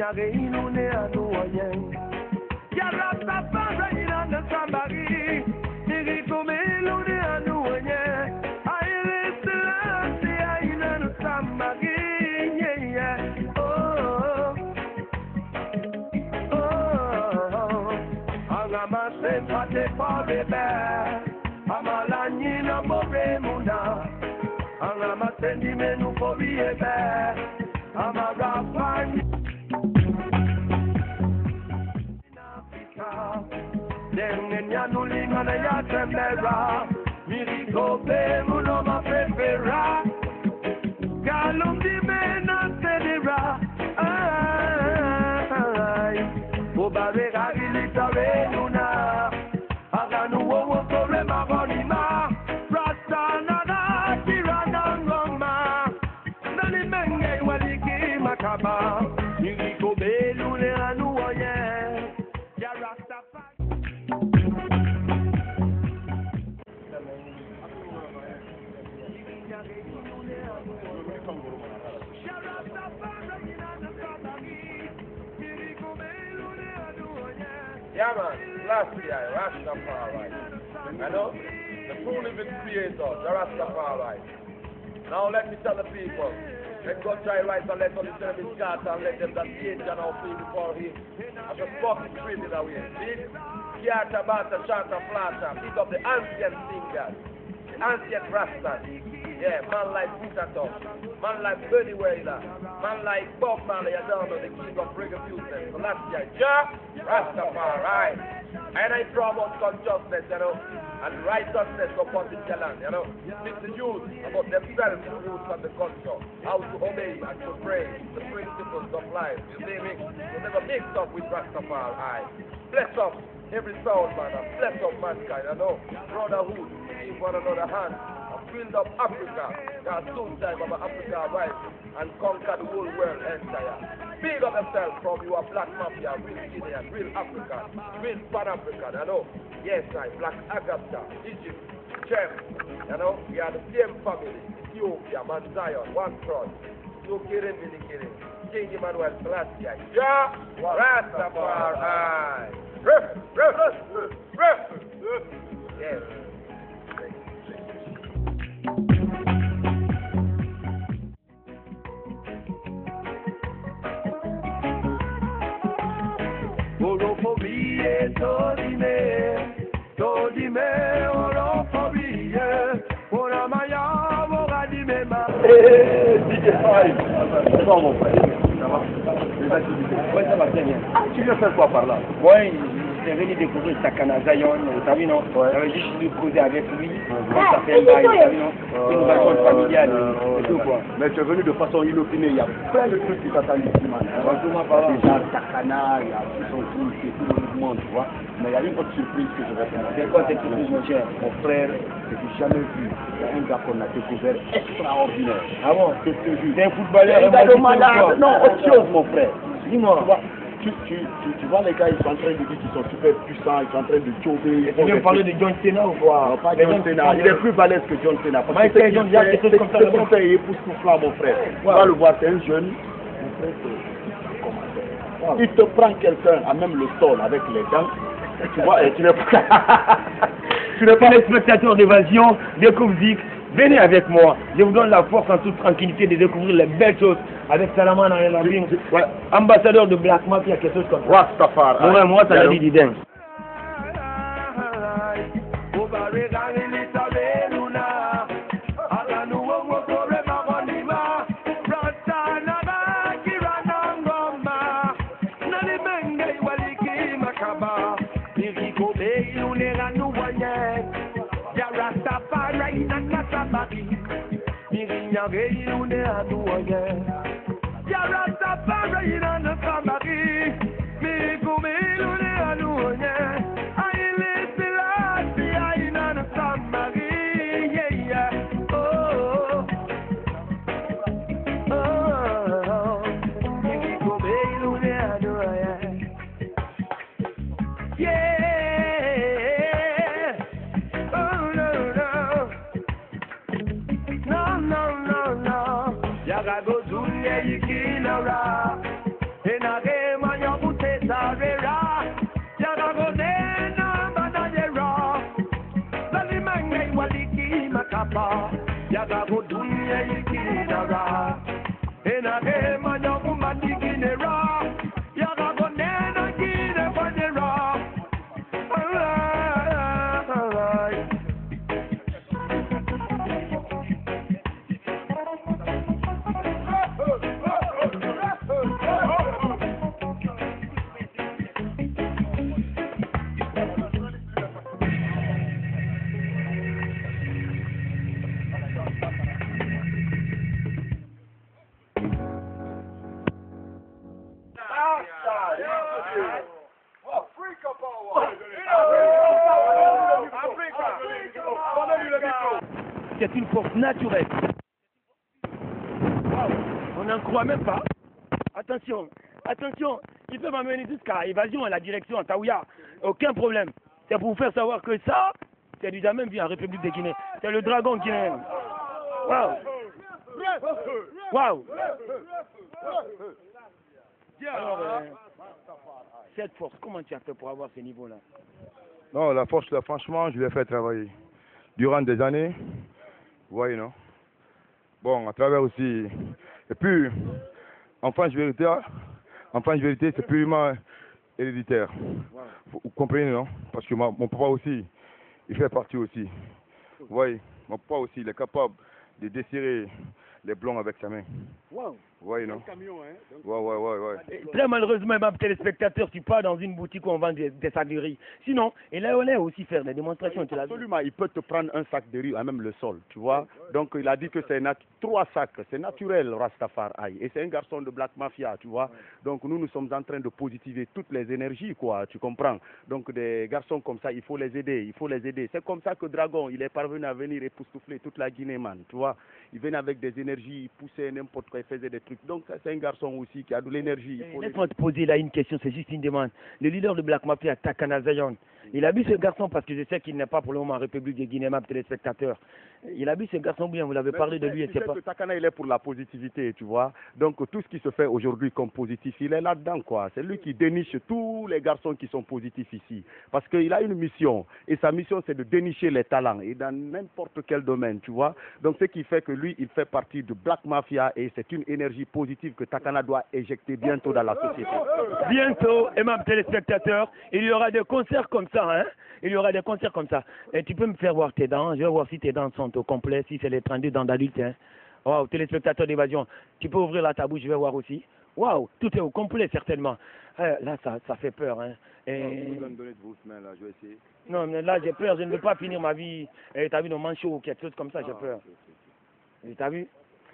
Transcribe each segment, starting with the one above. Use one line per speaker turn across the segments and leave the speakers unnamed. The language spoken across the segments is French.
nyage inune anu oye. Ya Rastafari ina somebody. Nigi come ilune anu oye. I listen to ina somebody. Yeah. Oh. Oh. Angama se pate pare Amalanyi na more muna. Angama sendi menu for be Amarafani Dengenya nulinga na ya tembera Miriko be muno ma prefera Galum di mena sedira Obare gagilita renuna Aganu wo kore magonima Rasta na tirana ngoma Nani menge waliki makaba Miriko be lule anu oye Ya Rastafari
Yeah, man, last year, Rastafari. You know, the true living creator, the Rastafari. Now let me tell the people, let's go try right and let us listen to his God and let them that age and our feel before him. And just fuck the spirit in a way. See? Kiata, Bata, Chanta, Plata, pick up the ancient singers, the ancient Rastas. Yeah, man like Butato, man like Bernie Wailer, man like Bob Marley, I don't know, the king of reggae music. So last year, yeah, Rastafari. And I promote consciousness, you know, and righteousness upon the land, you know. Teach the youth about themselves, the roots of the culture, how to obey and to pray, the principles of life. You see me? You never mix up with Rastafari. Bless up every soul, man, and bless up mankind, you know. Brotherhood, give one another hand. Build up Africa. Now soon time about Africa arrive and conquer the whole world entire. Big up yourself from your black mafia, real Guinean, real African, real Pan-African, you know. Yes, I Black Agatha, Egypt, Chef, you know, we are the same family. Ethiopia, Man Zion, one cross. No kidding, really kidding. King Emmanuel Selassie, ja, Rastafari. Yes.
Orophobie, Todime, Orophobie, Oramaya, Moradime,
DJ Five. Comment mon frère? Ça va? Oui, ça va très bien. Ah, tu viens faire quoi par là? Oui, j'ai venu découvrir Sakana Zion, t'as vu non? J'avais juste dû causer avec lui. Ça fait un bail, t'as vu non? Une relation familiale et tout quoi. Mais tu es venu de façon inopinée, il y a plein de trucs qui t'attendent ici, man. Déjà Sakana, il y a tout son truc, c'est tout le mouvement, tu vois. Mais il y a une autre surprise que je vais faire. C'est quoi cette surprise, mon cher? Mon frère, que tu n'as jamais vu. Il y a un gars qu'on a découvert extraordinaire. Ah bon? C'est ce que je dis. C'est un footballeur. Un gars de malade. Non, autre chose, mon frère. Dis-moi. Tu vois les gars, ils sont en train de dire qu'ils sont super puissants, ils sont en train de choper. Tu veux parler de John Cena ou quoi? Non, pas John Cena, il est plus balèze que John Cena. Parce que c'est son frère, il est époustouflant, mon frère. Tu vas le voir, c'est un jeune. Mon frère, c'est commentaire. Il te prend quelqu'un à même le sol avec les dents. Tu vois, et tu n'es pas. Tu n'es pas le spectateur d'évasion, découvre Zik. Venez avec moi, je vous donne la force en toute tranquillité de découvrir les belles choses avec Salaman et Lambing, ambassadeur de Black Mafia, quelque chose comme ça. Rastafari. Ouais, moi, ça l'a dit dingue.
Yaga go to the Yikina, and again. kapa yaga dunia ikinara ena ema nyakuma dikinera yaga nena kine panera
C'est une force naturelle. Wow. On n'en croit même pas. Attention, attention, il peut m'amener jusqu'à évasion à la direction, à Taouya. Aucun problème. C'est pour vous faire savoir que ça, c'est déjà même vu en République de Guinée. C'est le dragon guinéen. Waouh. Waouh. Alors, cette force, comment tu as fait pour avoir ce niveau-là?
Non, la force, là, franchement, je l'ai fait travailler durant des années. Vous voyez, non? Bon, à travers aussi. Et puis, en France vérité, c'est purement héréditaire. Vous comprenez, non? Parce que mon papa aussi, il fait partie aussi. Vous voyez, mon papa aussi, il est capable de desserrer les blonds avec sa main.
Wow.
Vous voyez, non?
Camion, hein?
Ouais.
Très malheureusement, même téléspectateur, tu pars dans une boutique où on vend des sacs de riz. Sinon, il est honnête aussi faire des démonstrations.
Oui, absolument, il peut te prendre un sac de riz, à même le sol, tu vois. Donc il a dit que c'est 3 sacs, c'est naturel, Rastafari. Et c'est un garçon de Black Mafia, tu vois. Donc nous sommes en train de positiver toutes les énergies, quoi, tu comprends. Donc des garçons comme ça, il faut les aider, C'est comme ça que Dragon, il est parvenu à venir époustoufler toute la Guinée, man, tu vois. Il venait avec des énergies, il poussait n'importe quoi, il faisait des trucs. Donc ça, c'est un garçon aussi qui a de l'énergie.
Laisse-moi te poser là une question, c'est juste une demande. Le leader de Black Mafia, Takana Zayon, il a vu ce garçon parce que je sais qu'il n'est pas pour le moment en République de Guinée, ma téléspectateur. Il a vu ce garçon bien, vous l'avez parlé de lui, et c'est pas.
Que Takana, il est pour la positivité, tu vois. Donc tout ce qui se fait aujourd'hui comme positif, il est là-dedans, quoi. C'est lui qui déniche tous les garçons qui sont positifs ici. Parce qu'il a une mission. Et sa mission, c'est de dénicher les talents. Et dans n'importe quel domaine, tu vois. Donc ce qui fait que lui, il fait partie du Black Mafia. Et c'est une énergie positive que Takana doit éjecter bientôt dans la société.
Bientôt, aimables téléspectateurs, il y aura des concerts comme ça, hein. Il y aura des concerts comme ça. Et tu peux me faire voir tes dents. Je vais voir si tes dents sont au complet, si c'est les 32 dents d'adulte, hein. Waouh, téléspectateurs d'évasion. Tu peux ouvrir ta bouche, je vais voir aussi. Waouh, tout est au complet, certainement. Là, ça fait peur, hein. Et...
Vous allez me donner de vos semaines, là, je vais essayer.
Non, mais là, j'ai peur. Je ne veux pas finir ma vie. T'as vu nos manchots ou quelque chose comme ça, j'ai peur. T'as vu?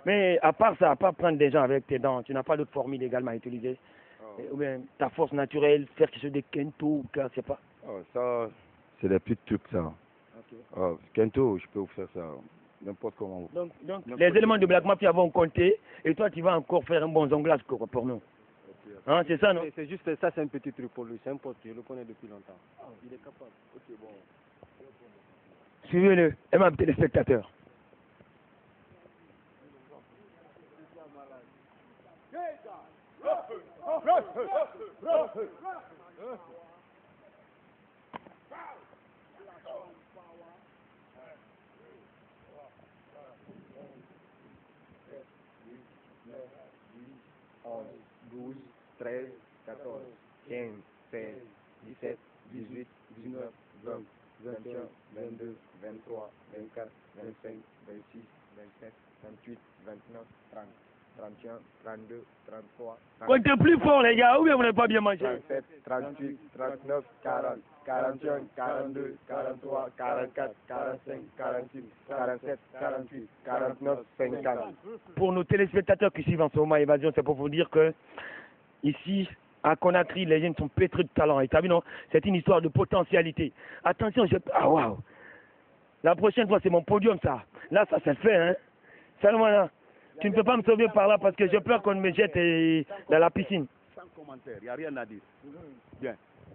Mais à part ça, à part prendre des gens avec tes dents, tu n'as pas d'autres formules également à utiliser. Ou bien ta force naturelle, faire quelque chose de kento ou quoi, je sais pas.
Ça, c'est des petits trucs, ça. Kento, je peux vous faire ça. N'importe comment.
Donc les éléments de Black Mafia vont compter et toi, tu vas encore faire un bon zonglage pour nous. Hein, c'est ça, non?
C'est juste ça, c'est un petit truc pour lui. C'est un pote, je le connais depuis longtemps. Il est capable. Ok, bon.
Suivez-le, aimables téléspectateurs.
Onze, 12, 13, 14, 15, 16, 17, 18, 19, 20, 21, 22, 23, 24, 25, 26, 27, 28, 29, 30, 31, 32, 33,
Comptez plus fort, les gars, ou bien vous n'avez pas bien mangé?
37, 38, 39, 40, 41, 42, 43, 44, 45, 46, 47, 48, 49, 50.
Pour nos téléspectateurs qui suivent en ce moment Évasion, c'est pour vous dire que ici, à Conakry, les jeunes sont pétris de talent. Et t'as vu, non? C'est une histoire de potentialité. Attention, ah waouh! La prochaine fois, c'est mon podium, ça. Là, ça le fait, hein? Seulement là. Tu ne peux pas me sauver par là parce que j'ai peur qu'on me jette dans la piscine.
Sans commentaire, il n'y a rien à dire. Bien.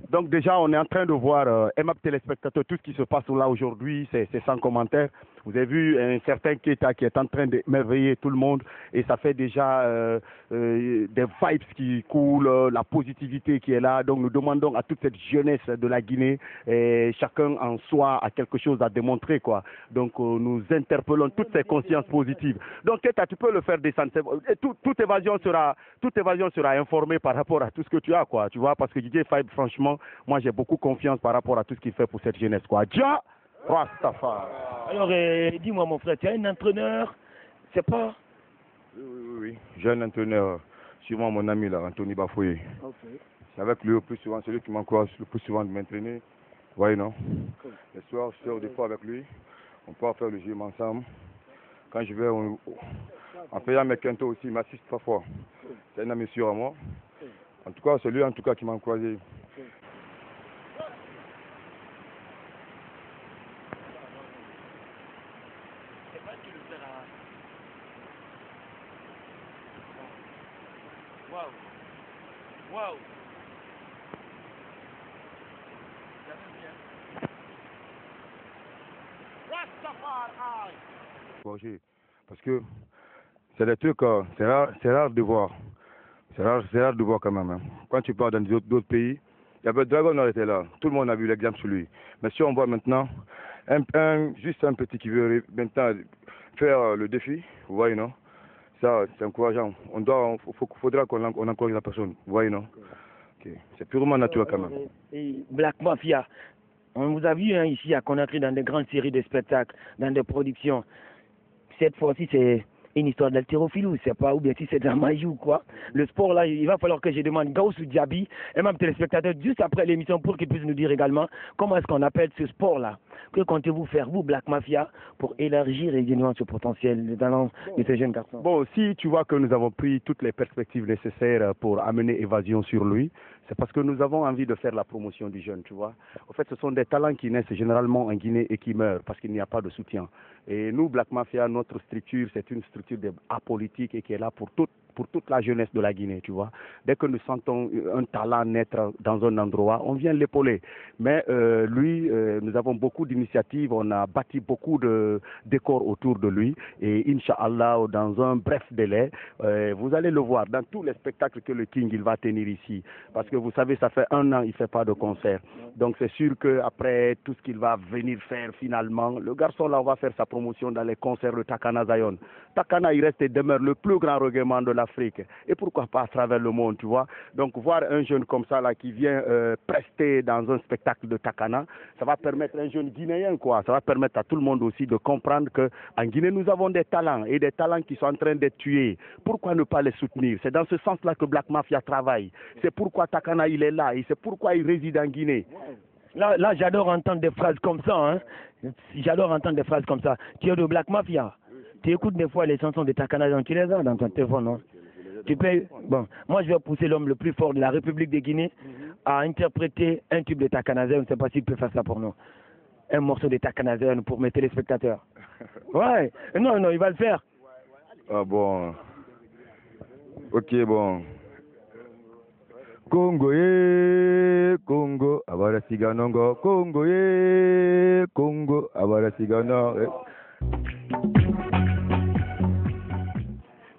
Donc déjà, on est en train de voir, aimable téléspectateurs, tout ce qui se passe là aujourd'hui, c'est sans commentaire. Vous avez vu un certain Keita qui est en train d'émerveiller tout le monde et ça fait déjà des vibes qui coulent, la positivité qui est là. Donc nous demandons à toute cette jeunesse de la Guinée, et chacun en soi a quelque chose à démontrer, quoi. Donc nous interpellons toutes ces consciences positives. Donc Keita, tu peux le faire descendre. Toute évasion sera informée par rapport à tout ce que tu as, quoi. Tu vois, parce que DJ Five, franchement, moi j'ai beaucoup confiance par rapport à tout ce qu'il fait pour cette jeunesse, quoi. Dia Rastafari.
Alors, dis-moi, mon frère, tu as un entraîneur, c'est pas...
Oui. J'ai un entraîneur, sûrement mon ami, là, Anthony Bafoué.
Okay.
C'est avec lui le plus souvent, c'est lui qui m'encourage le plus souvent de m'entraîner. Vous voyez, non? Les soirs, je sors des fois avec lui. On peut faire le gym ensemble. Quand je vais, en payant mes quintos aussi, il m'assiste parfois. C'est un ami sûr à moi. En tout cas, c'est lui qui m'a encouragé.
Wow.
Parce que c'est des trucs, c'est rare de voir. C'est rare de voir quand même. Hein. Quand tu pars dans d'autres pays, il y avait Dragon était là. Tout le monde a vu l'exemple sur lui. Mais si on voit maintenant juste un petit qui veut maintenant faire le défi, vous voyez, non? Ça, c'est encourageant. Faudra qu'on encourage la personne. Vous voyez, non? Okay. C'est purement naturel quand même.
Et Black Mafia, on vous a vu ici à Conakry dans des grandes séries de spectacles, dans des productions. Cette fois-ci, c'est une histoire d'haltérophilie, c'est pas, ou bien si c'est de la magie ou quoi. Le sport là, il va falloir que je demande Gauss ou Diaby et même téléspectateurs juste après l'émission pour qu'ils puissent nous dire également comment est-ce qu'on appelle ce sport là. Que comptez-vous faire, vous, Black Mafia, pour élargir et diminuer ce potentiel de talent de ces jeunes garçons?
Bon, si tu vois que nous avons pris toutes les perspectives nécessaires pour amener évasion sur lui, c'est parce que nous avons envie de faire la promotion du jeune, tu vois. En fait, ce sont des talents qui naissent généralement en Guinée et qui meurent parce qu'il n'y a pas de soutien. Et nous, Black Mafia, notre structure, c'est une structure apolitique et qui est là pour toute la jeunesse de la Guinée, tu vois. Dès que nous sentons un talent naître dans un endroit, on vient l'épauler. Mais lui, nous avons beaucoup d'initiatives, on a bâti beaucoup de décors autour de lui. Et Inch'Allah, dans un bref délai, vous allez le voir dans tous les spectacles que le King il va tenir ici. Parce que vous savez, ça fait 1 an, il ne fait pas de concert. Donc c'est sûr qu'après tout ce qu'il va venir faire finalement, le garçon là, on va faire sa promotion dans les concerts de Takana Zion. Takana, il reste et demeure le plus grand regroupement de l'Afrique. Et pourquoi pas à travers le monde, tu vois. Donc voir un jeune comme ça là qui vient prester dans un spectacle de Takana, ça va permettre à un jeune Guinéen, quoi. Ça va permettre à tout le monde aussi de comprendre qu'en Guinée, nous avons des talents et des talents qui sont en train d'être tués. Pourquoi ne pas les soutenir? C'est dans ce sens-là que Black Mafia travaille. C'est pourquoi Takana, il est là et c'est pourquoi il réside en Guinée.
Là j'adore entendre des phrases comme ça. Hein. J'adore entendre des phrases comme ça. Tu es de Black Mafia. Tu écoutes des fois les chansons de Takana, tu les as dans ton téléphone, non? Tu peux... Bon, moi je vais pousser l'homme le plus fort de la République de Guinée à interpréter un tube de Takana. Je ne sais pas s'il peut faire ça pour nous. Un morceau de Takana pour mes téléspectateurs. Ouais, non, il va le faire.
Ah bon. Ok, bon. Congo Congo, abara siganongo. Congo Congo, abara siganongo.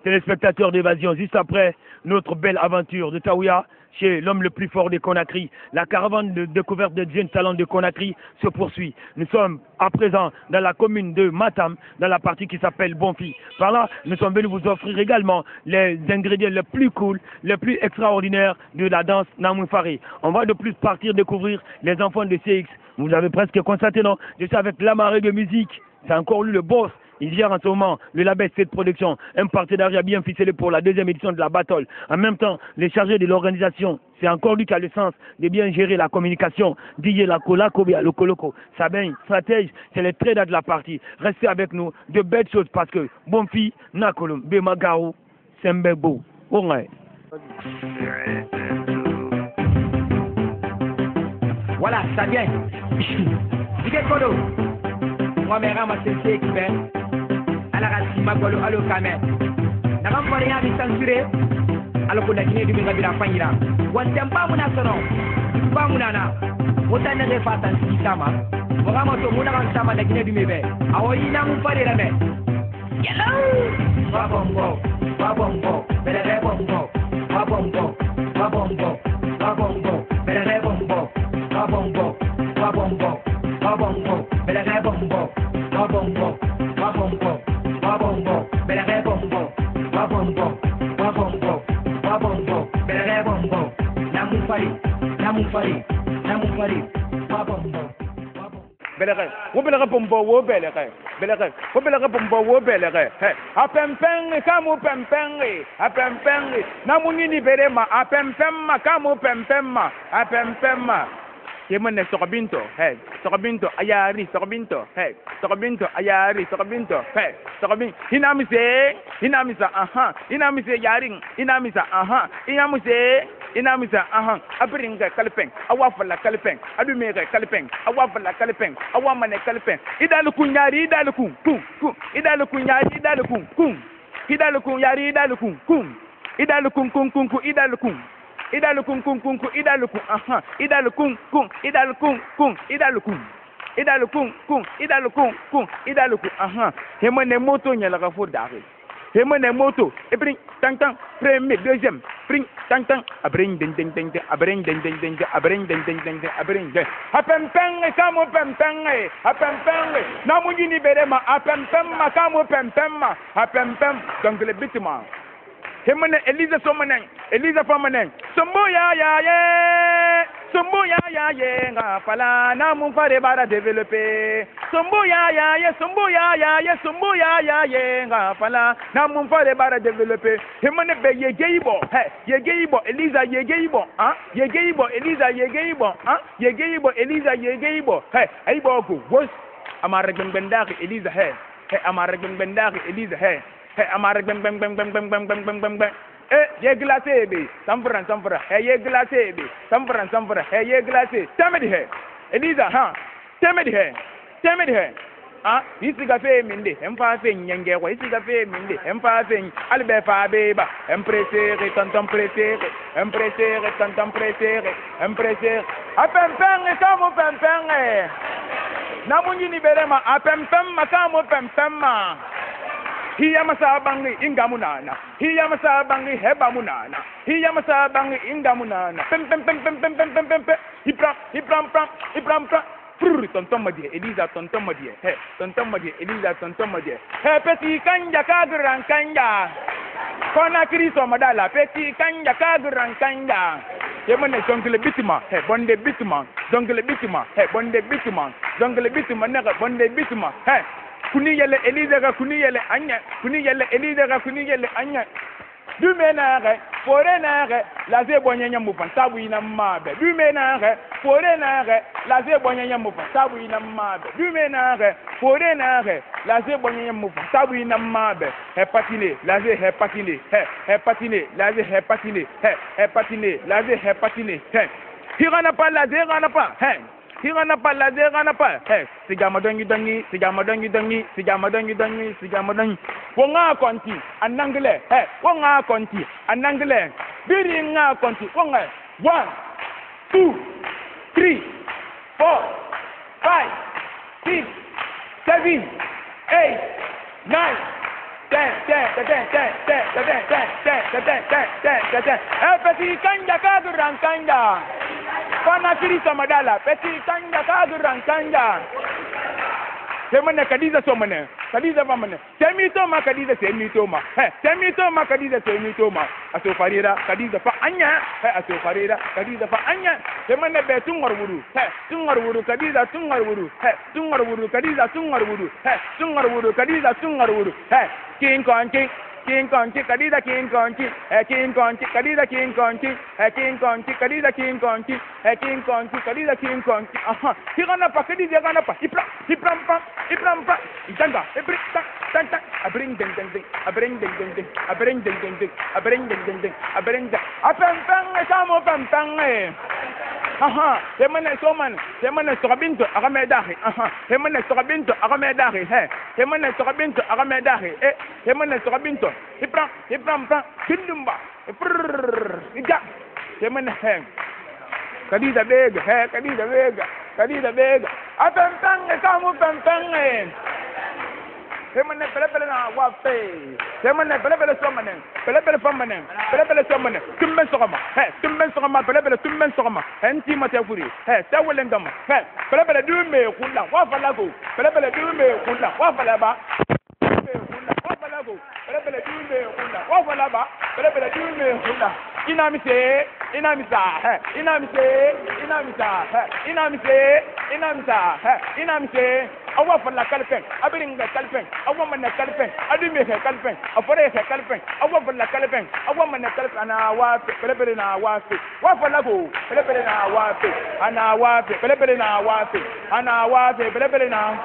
Téléspectateurs d'Évasion, juste après notre belle aventure de Taouya, chez l'homme le plus fort de Conakry, la caravane de découverte de jeunes talents de Conakry se poursuit. Nous sommes à présent dans la commune de Matam, dans la partie qui s'appelle Bonfi. Par là, nous sommes venus vous offrir également les ingrédients les plus cool, les plus extraordinaires de la danse Namoufari. On va de plus partir découvrir les enfants de CX. Vous avez presque constaté, non? Je suis avec l'amarré de musique. C'est encore lui le boss. Il gère en ce moment le label Cette Production, un partenariat bien ficelé pour la 2e édition de la Battle. En même temps, les chargés de l'organisation, c'est encore lui qui a le sens de bien gérer la communication. DJ Lakolakobia, le Koloko, Sabin, stratège, c'est les traders de la partie. Restez avec nous, de belles choses parce que Bonfi, Nakolum, Bemagaou, Sembebo. Ouais.
Voilà, ça vient. Dike Kodo. Moi, mes rames, c'est ce qui fait. À la racine, ma gueule, à l'eau, camé. N'a pas rien de censuré. Alors qu'on a gagné du Mega Bila Fanira. Ou un tempa, mon assono. Pas mon ana. Autant de réfats en Sisama. Ogama to muna kan sama da gine dume be. Awo ina mun fare da me. Yellow. Babongo, bere bongo. Babongo, bere bongo. Babongo, bere bongo. Babongo, bere bongo. Babongo, bere bongo. Namu fari. Babongo.
Belere, wo belere bombo wo belere, belere, wo belere bombo wo belere. A pempeng kamu pempeng, a pempeng. Namu nini berema, a pempemma kamu pempemma, a pempemma. Yemene sokabinto, sokabinto ayari, sokabinto, sokabinto ayari, sokabinto, sokabin. Hinamisa, aha, inamise yaring, inamisa, aha, inamisa, aha, abringa kalpeng, awafala kalpeng, adumere kalpeng, awafala kalpeng, awamane kalpeng. Idalukun yari, idalukun, kun, idalukun yari, idalukun, kun, idalukun yari, idalukun, kun, idalukun, kun, idalukun. Idalukun, aha, idalukun, aha. Hemane moto nyala ka fo dare. Hemane moto, e bring tang premier, deuxième, bring tang, abring ding, abring ding, abring ding, abring ding. Apempeng, kamo pempeng, apempeng. Namu yini berema, apempem, kamo pempem, apempem, donc le bitima. Hemane Elisa Somanen, Elisa Famanen, Sombo ya ye, nga fala na mun fare bara développer. Sombo ya ye, nga fala na mun fare bara développer. Hemane be yegeibo, Elisa yegeibo, Elisa yegeibo, Elisa yegeibo, aibo go, wos amara gbenbendaki Elisa amara gbenbendaki Elisa amara bang. Ye glacé be, samfran, ye glacé be, samfran, ye glacé. Tamedi Elisa, tamedi isi gafe minde, empa fe nyenge wa isi gafe minde, empa fe albe fa beba, empressere, tonton pressere, apempeng kamo pempeng. Namunyi ni berema apempem makamo pempemma. Hiya masabangi ingamunana. Hiya masabangi hebamunana. Hiya masabangi ingamunana. Pem. Hipram. Tonton madie, Elisa tonton madie. Elisa tonton madie. Petit kanja kaguran kanja. Kona kristo madala. Petit kanja kaguran kanja. Yemane jongle bitima. Bonde bitima. Jongle bitima. Bonde bitima. Jongle bitima nega bonde bitima. Kuni yele Elisa ga kuni yele anya. Dume na re, fore na re, la ze bonya mu fan sabu ina mabe. Dume na re, fore na re, la ze bonya mu fan sabu ina mabe. Dume na re, fore na re, la ze bonya mu fan sabu ina mabe. Hepatine, la ze hepatine, hepatine, la ze hepatine, hepatine, la ze hepatine. Hirana pa la ze rana pa. Hirana pa la ze rana pa. Sigama dongi. Wonga konti anangle. Wonga konti anangle. Biri nga konti. Wonga 1, 2, 3, 4, 5, 6, 7, 8, 9, 10. Petit kanja kaduran kanja. Pana kirisa madala. Petit kanja kaduran kanja. Semana kadiza somane. Kadiza pamane. Semito ma kadiza semito ma. Semito ma kadiza semito ma. Aso farira kadiza fa anya. Aso farira kadiza fa anya. Semana be tungar wuru. Tungar wuru kadiza tungar wuru. Tungar wuru kadiza tungar wuru. Tungar wuru kadiza tungar wuru. King Kong. King Konchi, Kadida King Konchi, King Konchi, Kadida King Konchi, King Konchi, Kadida King Konchi, King Konchi, Kadida King Konchi. Aha, Hirana pa, Kadida Gana pa, Ipram, Itanga, Tanta, I bring ding, I bring ding, I bring ding, I bring ding, I bring ding. Apempang, Samo Pempang. Aha, semana soman, semana sokabinto akamedahi. Aha, semana sokabinto akamedahi. Semana sokabinto akamedahi. Semana sokabinto. Ipram, kindumba. Ija. Semana Kadida bega, Kadida bega. apempenge kamu pempenge Semane pele na wafe semane pele somane pele famane pele somane tumben sokama tumben sokama pele tumben sokama enti mate furi tawele ndama pele dume kula wafala go pele dume kula wafala ba wafala go pele dume kula wafala ba pele dume kula inamise awa fala kalpen abiringa kalpen awa manna kalpen adime he kalpen afore he kalpen awa fala kalpen awa manna kalpen ana wa pele na wa wa fala go pele na wa ana wa pele na wa ana wa pele na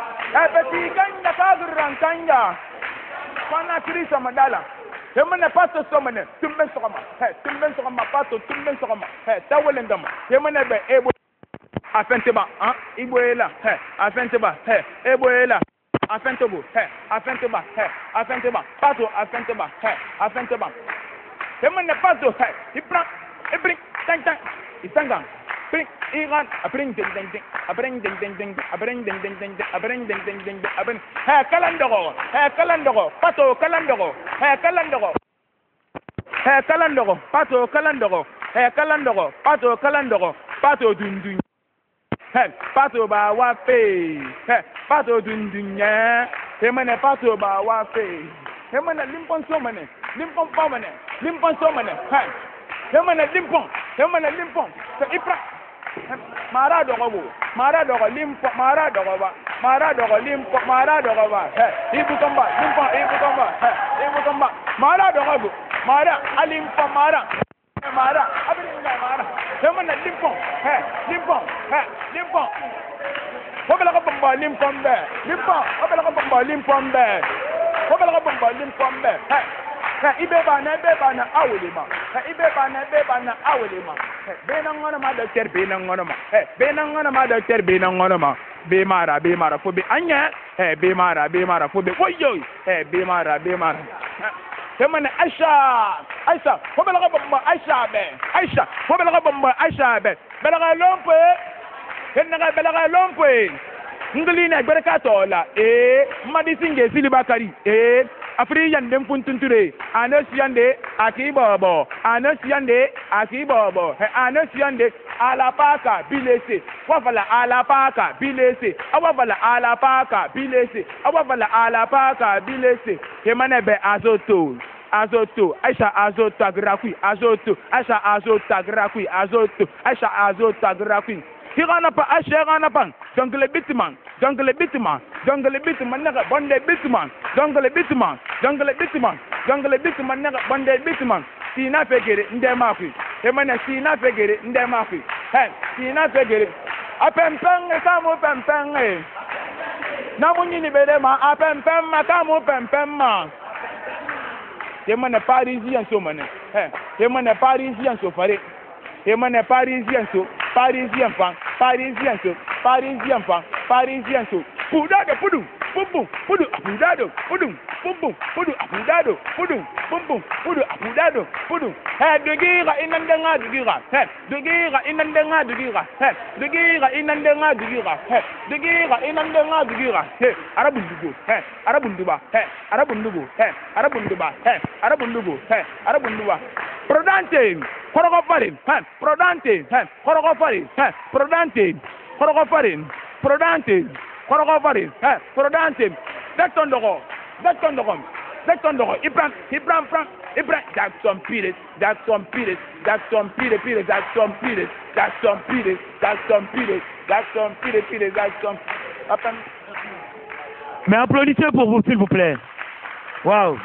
beti kanya kagran kanya pana krisa madala Yemane pato somane tumben sokama pato tumben sokama tawelengama yemane be ebo afenteba iboela afenteba eboela afentebo afenteba pato afenteba yemane pato ibring tang isanga bring iran abring ding kalandoro pato kalandoro pato dundun pato ba wa fe pato dundun ya hemane pato ba wa fe hemane limpon somane limpon pamane limpon somane hemane limpon so ipra mara dogo limpo mara dogo ba ibu kamba mara dogo mara alimpo mara abinga mara hemana limpo hobela ko bomba limpombe hobela ko bomba limpombe ibe bana awulima bena ngona ma docteur bena ngona ma be mara fo be anya be mara fo be woyo be mara Semane Aisha hobela ko bomba Aisha hobela ko bomba Aisha be belaga lompe ngulina berkato la madisinge silibakari afri yande mpuntunture anosiande akibobo anosiande alapaka bilese wafala alapaka bilese alapaka bilese hemanebe azoto Aisha azoto agrafui Hirana pa Aisha pa jungle bitman naga bonde bitman jungle bitman naga bonde bitman sina fegere ndemafi hemana sina fegere ndemafi sina fegere apempeng kamu pempeng namunyini bedema apempem kamu pempem hemana parisien so mane hemana parisien so fare hemana parisien so parisien so pudado pudu bum pudu apudado pudum bum pudu apudado pudum bum pudu apudado pudum dugira inandenga dugira dugira inandenga dugira arabunduba prodante korogofarin Daktondogo Ibrahim Jackson Pires
Mais applaudissez pour vous s'il vous plaît. Waouh.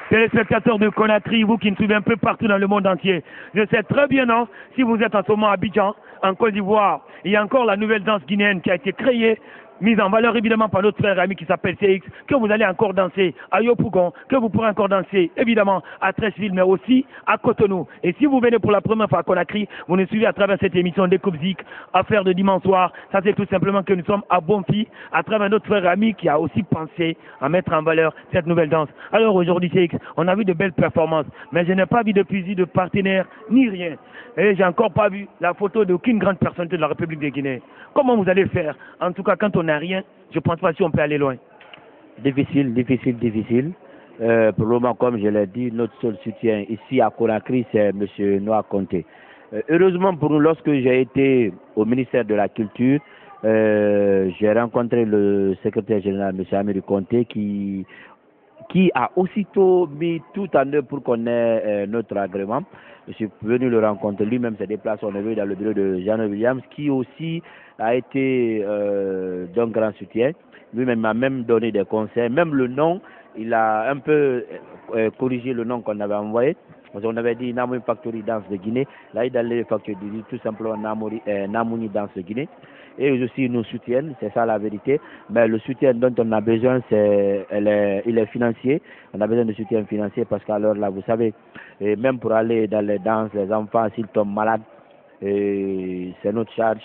Téléspectateurs de Conakry, vous qui nous suivez un peu partout dans le monde entier, je sais très bien, non, si vous êtes en ce moment à Abidjan, en Côte d'Ivoire, il y a encore la nouvelle danse guinéenne qui a été créée mise en valeur évidemment par notre frère ami qui s'appelle CX, que vous allez encore danser à Yopougon, que vous pourrez encore danser évidemment à Treichville, mais aussi à Cotonou. Et si vous venez pour la première fois à Conakry, vous nous suivez à travers cette émission Découpe Zik, affaire de dimanche soir. Ça c'est tout simplement que nous sommes à Bonfi, à travers notre frère ami qui a aussi pensé à mettre en valeur cette nouvelle danse. Alors aujourd'hui CX, on a vu de belles performances, mais je n'ai pas vu de fusil de partenaire ni rien. Et j'ai encore pas vu la photo d'aucune grande personnalité de la République de Guinée. Comment vous allez faire? En tout cas, quand on n'a rien, je ne pense pas si on peut aller loin.
Difficile. Pour le moment, comme je l'ai dit, notre seul soutien ici à Conakry, c'est M. Noah Conté. Heureusement pour nous, lorsque j'ai été au ministère de la Culture, j'ai rencontré le secrétaire général, M. Améry Conté, qui a aussitôt mis tout en œuvre pour qu'on ait notre agrément. Je suis venu le rencontrer, lui-même s'est déplacé, on est venu dans le bureau de Jean Williams, qui aussi a été d'un grand soutien. Lui-même m'a même donné des conseils, même le nom, il a un peu corrigé le nom qu'on avait envoyé. Parce qu'on avait dit Namouni Factory Danse de Guinée, là il a les factures dit tout simplement Namouni Danse de Guinée. Et eux aussi nous soutiennent, c'est ça la vérité. Mais le soutien dont on a besoin, il est financier. On a besoin de soutien financier parce qu'à l'heure là, vous savez, et même pour aller dans les danses, les enfants, s'ils tombent malades, c'est notre charge.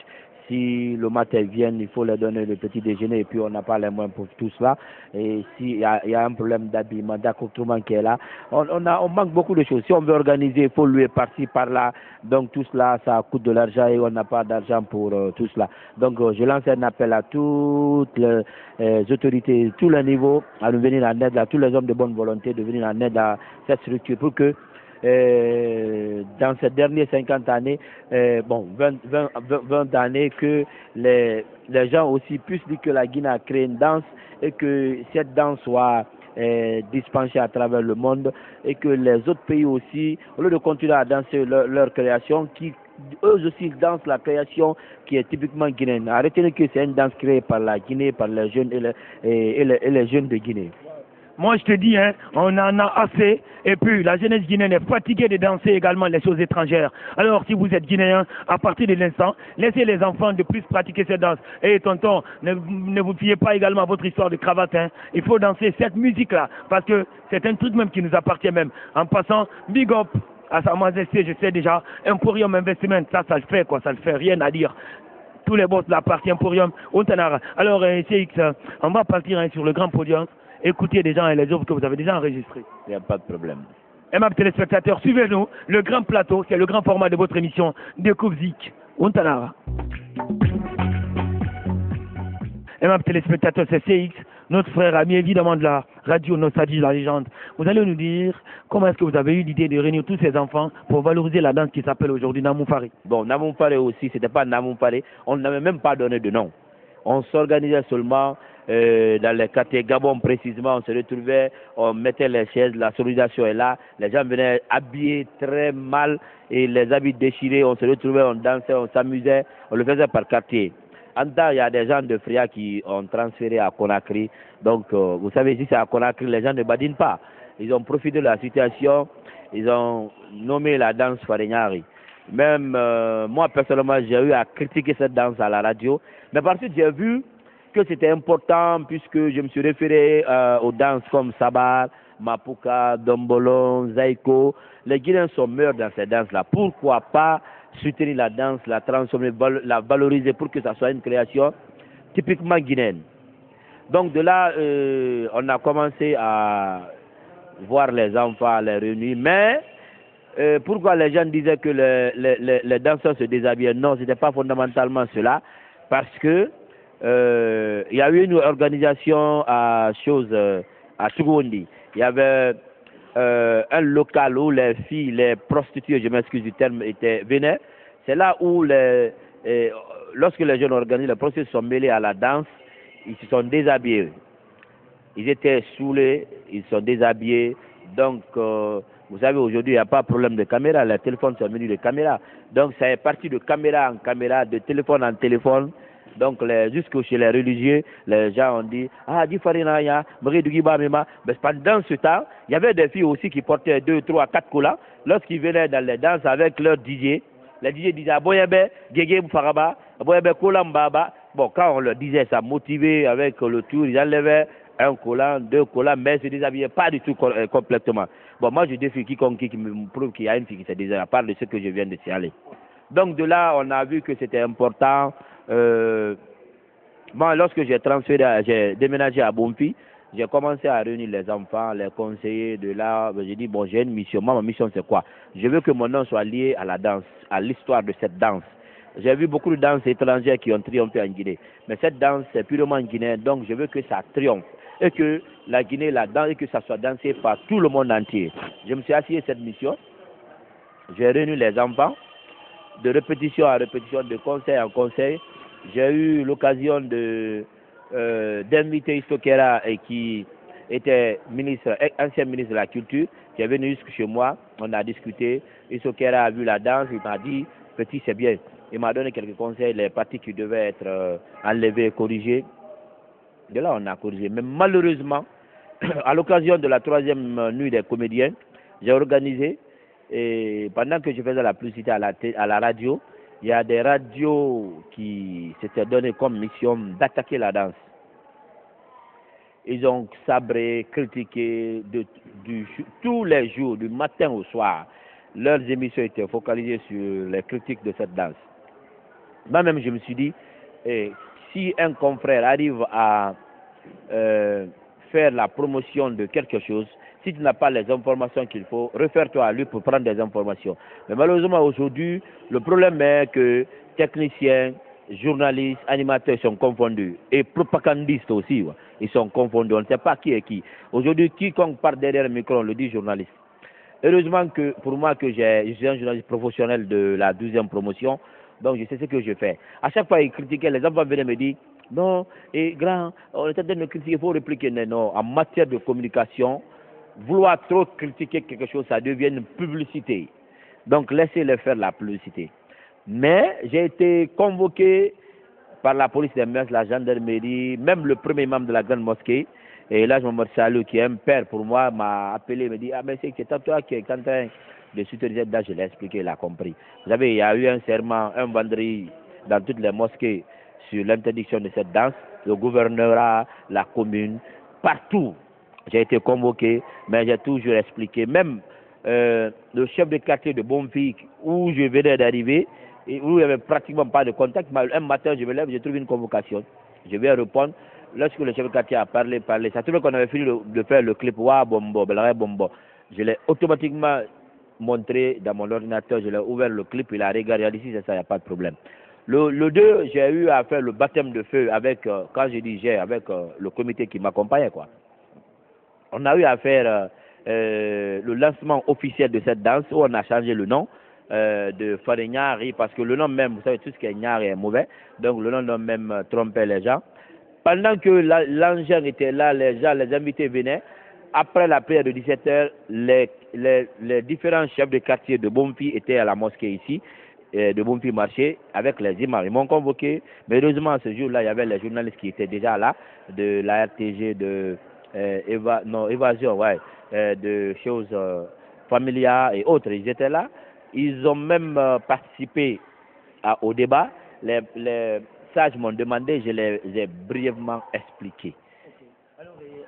Si le matin viennent, il faut leur donner le petit déjeuner et puis on n'a pas les moyens pour tout cela. Et s'il y a un problème d'habillement, d'accoutrement qui est là, on manque beaucoup de choses. Si on veut organiser, il faut louer par-ci, par-là. Donc tout cela, ça coûte de l'argent et on n'a pas d'argent pour tout cela. Donc je lance un appel à toutes les autorités, tous les niveaux, à nous venir en aide, à tous les hommes de bonne volonté, de venir en aide à cette structure pour que dans ces dernières 50 années, 20 années, que les gens aussi puissent dire que la Guinée a créé une danse et que cette danse soit dispensée à travers le monde et que les autres pays aussi, au lieu de continuer à danser leur création, qui eux aussi dansent la création qui est typiquement guinéenne. Arrêtez que c'est une danse créée par la Guinée, par les jeunes et les jeunes de Guinée.
Moi, je te dis, hein, on en a assez. Et puis, la jeunesse guinéenne est fatiguée de danser également les choses étrangères. Alors, si vous êtes guinéen, à partir de l'instant, laissez les enfants de plus pratiquer cette danse. Et tonton, ne vous fiez pas également à votre histoire de cravate. Hein. Il faut danser cette musique-là. Parce que c'est un truc même qui nous appartient même. En passant, big up à Sa Majesté, je sais déjà, Emporium Investment, ça le fait, quoi. Ça le fait, rien à dire. Tous les boss de la partie Emporium, Ontanara. Alors, CX, on va partir sur le grand podium. Écoutez des gens et les œuvres que vous avez déjà enregistrées.
Il n'y a pas de problème.
Aimables téléspectateurs, suivez-nous. Le grand plateau, c'est le grand format de votre émission Découpe Zik. Ontanara. Aimables téléspectateurs, c'est CX, notre frère ami évidemment de la radio Nostalgie de la légende. Vous allez nous dire comment est-ce que vous avez eu l'idée de réunir tous ces enfants pour valoriser la danse qui s'appelle aujourd'hui Namoufari.
Bon, Namoufari aussi, c'était pas Namoufari. On n'avait même pas donné de nom. On s'organisait seulement dans les quartiers Gabon précisément, on se retrouvait, on mettait les chaises, la sonorisation est là, les gens venaient habillés très mal et les habits déchirés, on se retrouvait, on dansait, on s'amusait, on le faisait par quartier. En temps, il y a des gens de Fria qui ont transféré à Conakry, donc vous savez, ici c'est à Conakry, les gens ne badinent pas. Ils ont profité de la situation, ils ont nommé la danse Farignari. Même moi personnellement, j'ai eu à critiquer cette danse à la radio, mais par suite j'ai vu que c'était important puisque je me suis référé aux danses comme Sabar, Mapuka, Dombolon, Zaiko. Les Guinéens sont meilleurs dans ces danses-là. Pourquoi pas soutenir la danse, la transformer, la valoriser pour que ça soit une création typiquement guinéenne. Donc de là, on a commencé à voir les enfants, les réunir. Mais pourquoi les gens disaient que les danseurs se déshabillaient? Non, ce n'était pas fondamentalement cela. Parce que il y a eu une organisation à Tchougondi. Il y avait un local où les filles, les prostituées, je m'excuse du terme, venaient. C'est là où lorsque les jeunes organisent, les prostituées sont mêlés à la danse, ils se sont déshabillés. Ils étaient saoulés, ils se sont déshabillés. Donc, vous savez, aujourd'hui, il n'y a pas de problème de caméra. Les téléphones sont menus de caméra. Donc, ça est parti de caméra en caméra, de téléphone en téléphone. Donc, jusque chez les religieux, les gens ont dit, ah, dis Farinaya, mais pendant ce temps, il y avait des filles aussi qui portaient 2, 3, 4 couleurs. Lorsqu'ils venaient dans les danses avec leur DJ, les DJ disaient, Aboyebe, Gege Faraba, Aboyebe Kolambaba, Bon, quand on leur disait ça, motivé avec le tour, ils enlevaient un collant, 2 collants, mais ils ne se déshabillaient pas du tout complètement. Bon, moi, je défie quiconque qui me prouve qu'il y a une fille qui se déshabille, à part de ce que je viens de signaler. Donc, de là, on a vu que c'était important. Moi, lorsque j'ai déménagé à Bonfi, j'ai commencé à réunir les enfants, les conseillers de là. J'ai dit, bon, j'ai une mission. Moi, ma mission, c'est quoi? Je veux que mon nom soit lié à la danse, à l'histoire de cette danse. J'ai vu beaucoup de danses étrangères qui ont triomphé en Guinée. Mais cette danse, c'est purement guinéen. Donc, je veux que ça triomphe. Et que la Guinée la danse et que ça soit dansé par tout le monde entier. Je me suis assigné cette mission. J'ai réuni les enfants, de répétition à répétition, de conseil en conseil. J'ai eu l'occasion d'inviter Istokera, qui était ancien ministre de la Culture, qui est venu jusque chez moi. On a discuté. Istokera a vu la danse. Il m'a dit, petit, c'est bien. Il m'a donné quelques conseils, les parties qui devaient être enlevées, corrigées. De là, on a corrigé. Mais malheureusement, à l'occasion de la 3e nuit des comédiens, j'ai organisé, et pendant que je faisais la publicité à la radio, il y a des radios qui s'étaient donné comme mission d'attaquer la danse. Ils ont sabré, critiqué tous les jours, du matin au soir. Leurs émissions étaient focalisées sur les critiques de cette danse. Moi-même, je me suis dit, si un confrère arrive à faire la promotion de quelque chose, si tu n'as pas les informations qu'il faut, réfère-toi à lui pour prendre des informations. Mais malheureusement, aujourd'hui, le problème est que techniciens, journalistes, animateurs sont confondus. Et propagandistes aussi, ils sont confondus. On ne sait pas qui est qui. Aujourd'hui, quiconque part derrière le micro, on le dit journaliste. Heureusement que pour moi, je suis un journaliste professionnel de la 12e promotion, donc je sais ce que je fais. À chaque fois, ils critiquaient, les enfants venaient me dire, non, et grand, on est en train de me critiquer, il faut répliquer. Non, en matière de communication, vouloir trop critiquer quelque chose, ça devient une publicité. Donc laissez-les faire la publicité. Mais j'ai été convoqué par la police des mœurs, la gendarmerie, même le premier imam de la grande mosquée. Et là, je me salue, qui est un père pour moi, m'a appelé, me dit, ah mais c'est toi qui es en train de soutenir cette date. Je l'ai expliqué, il a compris. Vous savez, il y a eu un serment, un vendredi dans toutes les mosquées sur l'interdiction de cette danse. Le gouvernorat, la commune, partout. J'ai été convoqué, mais j'ai toujours expliqué. Même le chef de quartier de Bonfi, où je venais d'arriver, et où il n'y avait pratiquement pas de contact, un matin, je me lève, je trouve une convocation. Je vais répondre. Lorsque le chef de quartier a parlé, ça trouvait qu'on avait fini de faire le clip Wa Bombo, Belare Bombo. Je l'ai automatiquement montré dans mon ordinateur, je l'ai ouvert le clip, il a regardé, ici, c'est ça, il n'y a pas de problème. Le 2, j'ai eu à faire le baptême de feu avec, quand je dis j'ai, avec le comité qui m'accompagnait, quoi. On a eu à faire le lancement officiel de cette danse où on a changé le nom de Farenyari, parce que le nom même, vous savez, tout ce qui est Nyari est mauvais, donc le nom même trompait les gens. Pendant que l'engin était là, les invités venaient. Après la prière de 17h, les différents chefs de quartier de Bonfi étaient à la mosquée ici, de Bonfi Marché, avec les imams. Ils m'ont convoqué, mais heureusement, ce jour-là, il y avait les journalistes qui étaient déjà là, de la RTG, de Évasion, ouais, de choses familiales et autres. Ils étaient là. Ils ont même participé au débat. Les sages m'ont demandé, je les ai brièvement expliqué.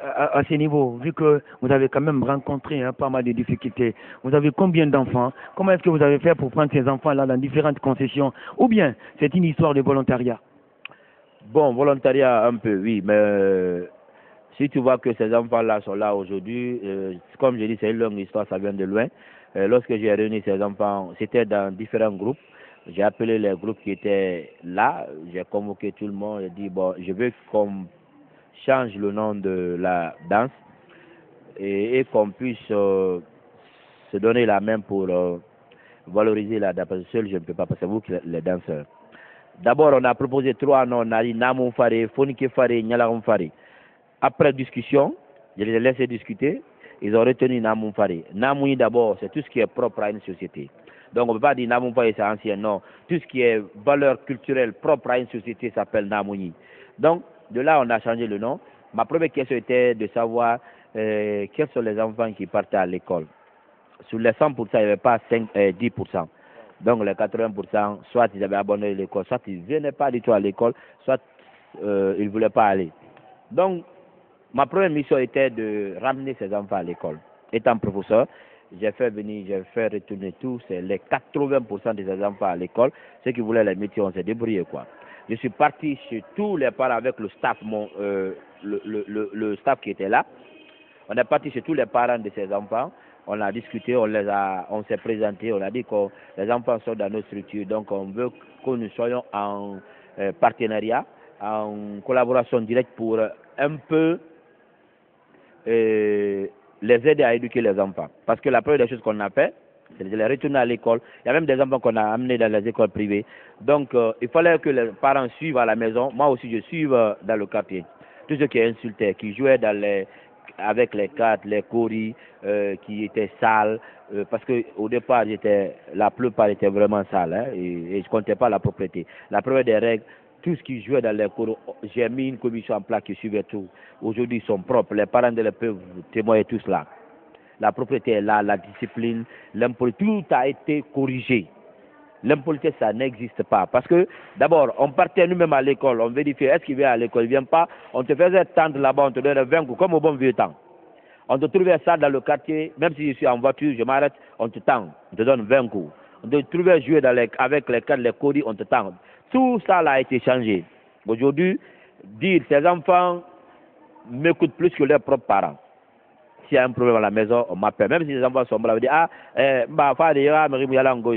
À ce niveau, vu que vous avez quand même rencontré pas mal de difficultés, vous avez combien d'enfants? Comment est-ce que vous avez fait pour prendre ces enfants-là dans différentes concessions? Ou bien c'est une histoire de volontariat?
Bon, volontariat un peu, oui, mais si tu vois que ces enfants-là sont là aujourd'hui, comme je dis, c'est une longue histoire, ça vient de loin. Lorsque j'ai réuni ces enfants, c'était dans différents groupes. J'ai appelé les groupes qui étaient là, j'ai convoqué tout le monde, j'ai dit, bon, je veux qu'on change le nom de la danse et qu'on puisse se donner la main pour valoriser la danse. Seul, je ne peux pas, parce que c'est vous qui êtes les danseurs. D'abord, on a proposé 3 noms, on a dit Namoun Fare, Fonike Fare, Nyalarum Fare. Après discussion, je les ai laissés discuter, ils ont retenu Namoun Fare. Namoun, d'abord, c'est tout ce qui est propre à une société. Donc, on ne peut pas dire Namoun Fare, c'est ancien, non. Tout ce qui est valeur culturelle propre à une société s'appelle Namouni. Donc, de là, on a changé le nom. Ma première question était de savoir quels sont les enfants qui partaient à l'école. Sur les 100%, il n'y avait pas 10%. Donc, les 80%, soit ils avaient abandonné l'école, soit ils ne venaient pas du tout à l'école, soit ils ne voulaient pas aller. Donc, ma première mission était de ramener ces enfants à l'école. Étant professeur, j'ai fait retourner tous les 80% de ces enfants à l'école. Ceux qui voulaient les métiers, on s'est débrouillé, quoi. Je suis parti chez tous les parents avec le staff, le staff qui était là. On est parti chez tous les parents de ces enfants. On a discuté, on s'est présenté, on a dit que les enfants sont dans nos structures, donc on veut que nous soyons en partenariat, en collaboration directe pour un peu les aider à éduquer les enfants. Parce que la première des choses qu'on a fait, c'est de les retourner à l'école. Il y a même des enfants qu'on a amenés dans les écoles privées. Donc, il fallait que les parents suivent à la maison. Moi aussi, je suive dans le quartier. Tous ceux qui insultaient, qui jouaient avec les cartes, les coris, qui étaient sales. Parce qu'au départ, la plupart étaient vraiment sales. Hein, et je ne comptais pas la propriété. La première des règles, tous qui jouaient dans les cours, j'ai mis une commission en place qui suivait tout. Aujourd'hui, ils sont propres. Les parents de les peuvent témoigner tout cela. La propriété est là, la discipline, l'impolité, tout a été corrigé. L'impolité, ça n'existe pas. Parce que, d'abord, on partait nous-mêmes à l'école, on vérifiait, est-ce qu'il vient à l'école, il ne vient pas, on te faisait tendre là-bas, on te donnait 20 coups, comme au bon vieux temps. On te trouvait ça dans le quartier, même si je suis en voiture, je m'arrête, on te tend, on te donne 20 coups. On te trouvait jouer avec les cartes, les coris, on te tend. Tout ça là, a été changé. Aujourd'hui, dire ces enfants m'écoutent plus que leurs propres parents. S'il y a un problème à la maison, on m'appelle. Même si les enfants sont blancs, on dit, ils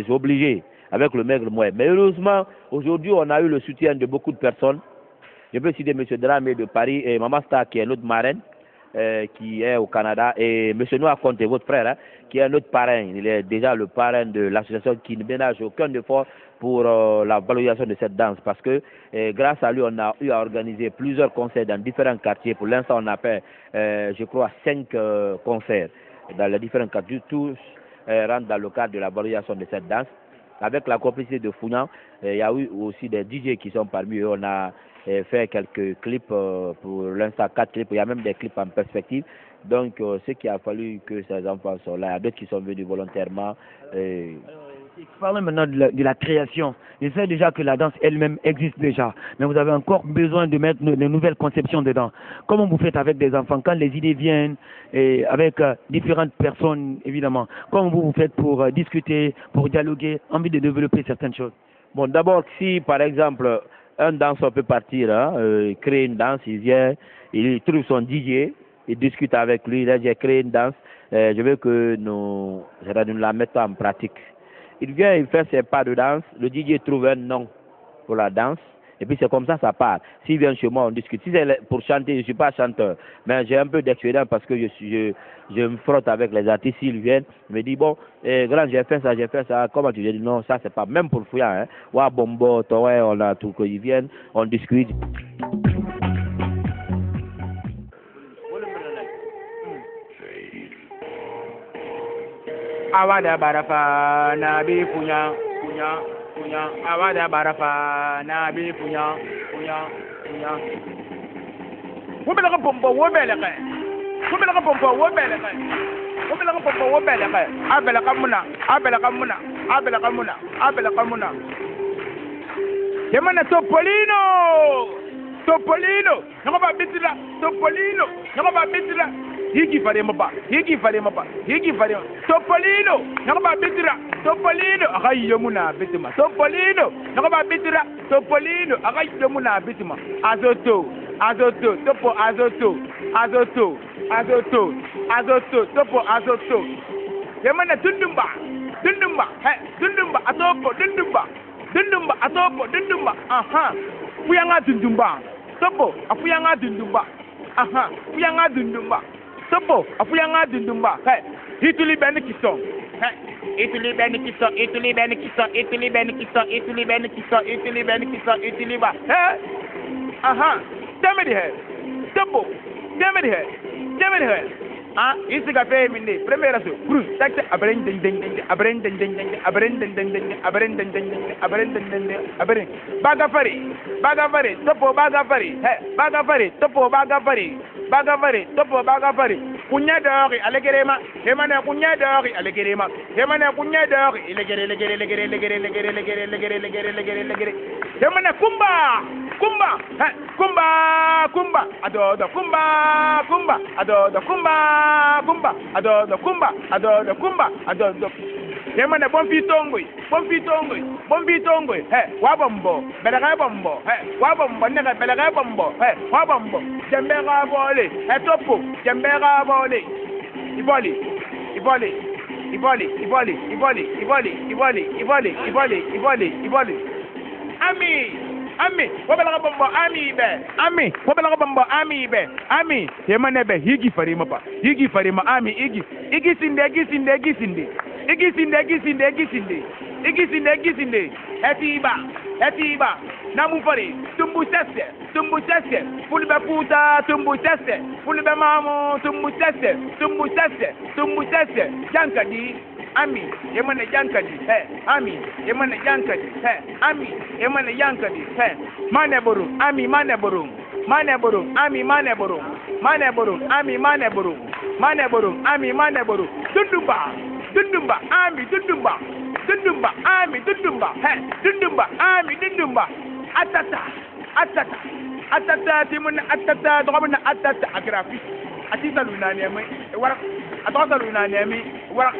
sont obligés avec le maigre moyen. Mais heureusement, aujourd'hui, on a eu le soutien de beaucoup de personnes. Je peux citer M. Dramé de Paris et Maman Star, qui est notre marraine, qui est au Canada, et M. Noah Conte, votre frère, hein, qui est notre parrain. Il est déjà le parrain de l'association qui ne ménage aucun effort pour la valorisation de cette danse, parce que grâce à lui, on a eu à organiser plusieurs concerts dans différents quartiers. Pour l'instant, on a fait, je crois, 5 concerts dans les différents quartiers. Tous rentrent dans le cadre de la valorisation de cette danse. Avec la complicité de Founan, il y a eu aussi des DJ qui sont parmi eux. On a fait quelques clips, pour l'instant 4 clips. Il y a même des clips en perspective. Donc, ce qu'il a fallu que ces enfants soient là. Il y a d'autres qui sont venus volontairement.
Parlons maintenant de la création. Je sais déjà que la danse elle-même existe déjà, mais vous avez encore besoin de mettre de nouvelles conceptions dedans. Comment vous faites avec des enfants quand les idées viennent, et avec différentes personnes, évidemment? Comment vous faites pour discuter, pour dialoguer, envie de développer certaines choses?
Bon, d'abord, si par exemple, un danseur peut partir, créer une danse, il vient, il trouve son DJ, il discute avec lui, là j'ai créé une danse, je veux que nous la mettons en pratique. Il vient, il fait ses pas de danse, le DJ trouve un nom pour la danse, et puis c'est comme ça, ça part. S'il vient chez moi, on discute. Si c'est pour chanter, je ne suis pas chanteur, mais j'ai un peu d'expérience parce que je me frotte avec les artistes. S'ils viennent, ils me disent, bon, grand, j'ai fait ça, comment tu dis? Non, ça c'est pas, même pour le fouillant, hein. Ouais, bombo, ouais, on a tout, qu'ils viennent, on discute.
Awada barafa na bi punya awada barafa na bi punya wo bela ka pompo wo bela ka abela ka muna yemana Topolino ngaba bitila Topolino ngaba bitila higi fare maba Topolino ngaba bitira Topolino akayo muna bitima Topolino ngaba bitira Topolino akayo muna bitima azoto topo azoto yemana dundumba dundumba aha fuyanga dundumba topo afuyanga dundumba aha fuyanga dundumba topo afuyanga dundumba hey hituli benikiso hey ituli ba hey aha demedi hey topo demedi hey ah isi ga fe minne première so bru takta abren bagafari topo bagafari kunya dori alegerema hemana kunya dori alegerema hemana kunya dori legere hemana kumba adodo kumba adodo adodo hemana bombi tongoi he wabombo belaga bombo he wabombo nega belaga bombo he wabombo jembega bole he topo jembega bole iboli ami wabelaga bombo ami be hemana be higi farima ami igi sinde etiba namu fari tumbu sese fulbe puta tumbu sese fulbe mamu tumbu sese jankadi ami yemane jankadi he ami yemane jankadi he ami yemane jankadi he mane borum ami mane borum ami mane borum dundumba ami atata timun atata dogabna atata agrafi atita lunani ami wara atata lunani ami wara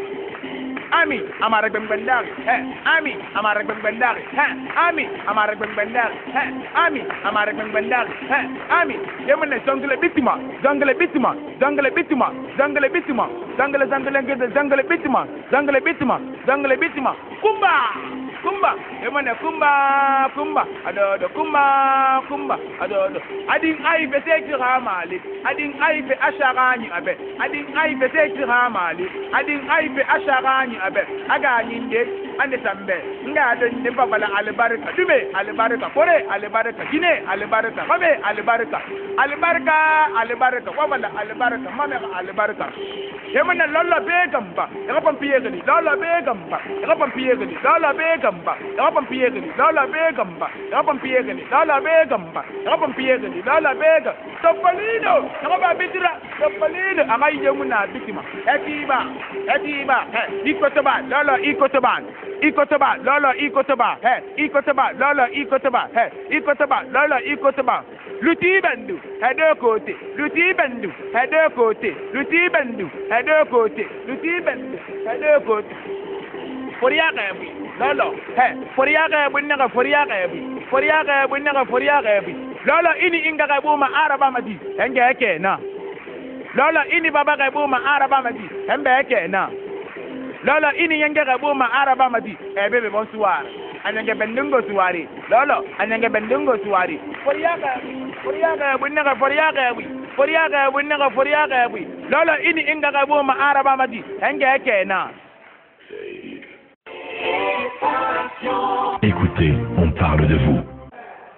ami amara bembendar he ami amara bembendar he ami amara bembendar he ami amara bembendar he ami yemne zangle bitima kumba yemane kumba adodo kumba adodo adin ay beteki ramali adin ay be asharani abe adin ay beteki ramali adin ay be asharani abe aga nyinde ande tambe ngado ne babala albarka dume albarka kore albarka gine albarka babe albarka wabala albarka mame albarka yemane lolla be gamba ngapam piyegani lolla be gamba ngapam piyegani lolla be gamba ngapam piyegani lolla be gamba ngapam piyegani lolla be gamba ngapam piyegani lolla be ga topalino ngaba bidira topalino amay yemuna bitima etiba ikotoba lolla ikotoba lolla ikotoba he ikotoba lolla ikotoba he ikotoba lolla ikotoba luti bandu hede kote luti bandu hede kote luti bandu hede kote luti bandu hede kote foriyaga bi lolo he foriyaga bi naga foriyaga bi lolo ini inga ga buma araba madi henge yake na lolo ini baba ga buma araba madi hembe yake na lolo ini yenge ga buma araba madi ebebe bonsuwa anyange bendungo suwari lolo anyange bendungo suwari foriyaga bi lolo ini inga ga buma araba madi henge yake na.
Écoutez, on parle de vous.